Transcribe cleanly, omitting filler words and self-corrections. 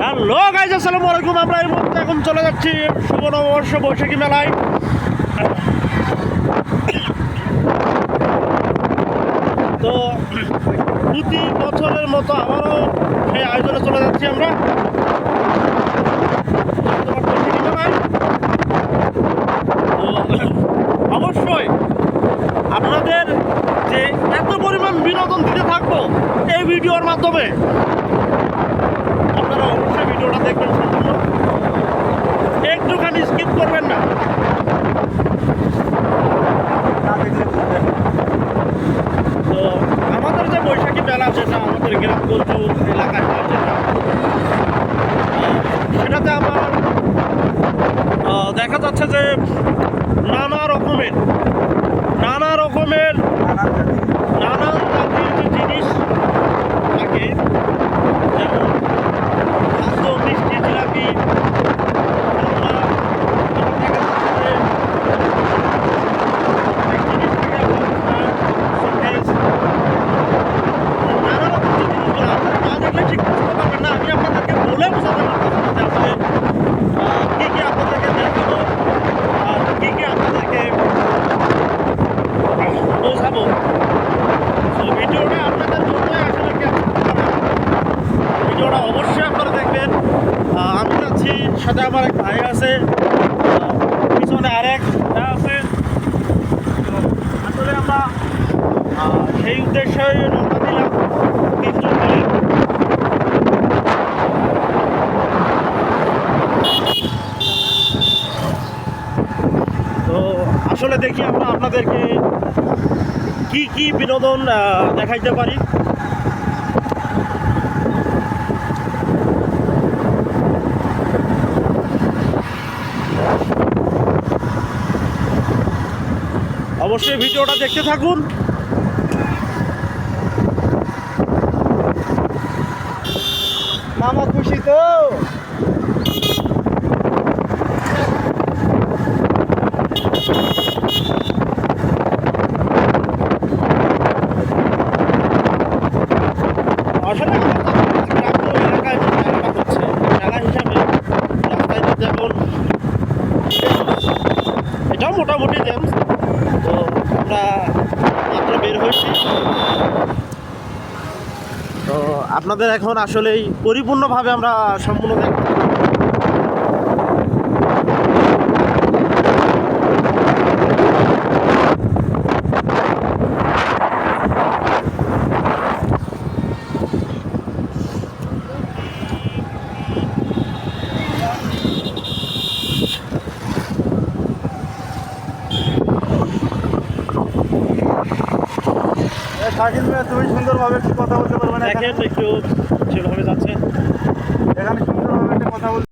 Hello guys, আসসালামু আলাইকুম। আমরা এই মুহূর্তে এখন চলে যাচ্ছি শুভ নববর্ষ বৈশাখী মেলায়। তো প্রতি বছরের মতো আবারও সেই আয়োজনে চলে যাচ্ছি আমরা বৈশাখী মেলায়। তো অবশ্যই আপনাদের যে এত পরিমাণ বিনোদন দিতে থাকবো এই ভিডিওর মাধ্যমে, আপনারা অবশ্যই ভিডিওটা দেখবেন সম্পূর্ণ, একটুখানি স্কিপ করবেন না। তো আমাদের যে বৈশাখী মেলা, যেটা আমাদের গ্রামগঞ্জ এলাকায় হয়, সেটাতে আমার দেখা যাচ্ছে যে নানা রকমের নানান জাতির যে জিনিস থাকে, যেমন খাদ্য, মিষ্টি, জিলাপি, অবশ্যই আপনারা দেখবেন। আমি যাচ্ছি, সাথে আমার এক ভাই আছে, পিছনে আরেক আছে। আসলে আমরা সেই উদ্দেশ্যে রওনা দিলাম তিনজন মিলে। তো আসলে দেখি আমরা আপনাদেরকে কি কি বিনোদন দেখাইতে পারি। অবশ্যই ভিডিওটা দেখতে থাকুন। মামা খুশি তো? আসলে এলাকায় যে মেলাটা হচ্ছে, মেলা হিসাবে রাস্তায় যেমন এটাও মোটামুটি জ্যাম। তো আমরা মাত্র বের হয়েছি, তো আপনাদের এখন আসলেই পরিপূর্ণভাবে আমরা সম্পূর্ণ দেখতে শাকিল ভাই, তুমি সুন্দরভাবে একটু কথা বলতে পারবে না? দেখেন একটু সেভাবে যাচ্ছে। এখানে সুন্দরভাবে একটা কথা বলতে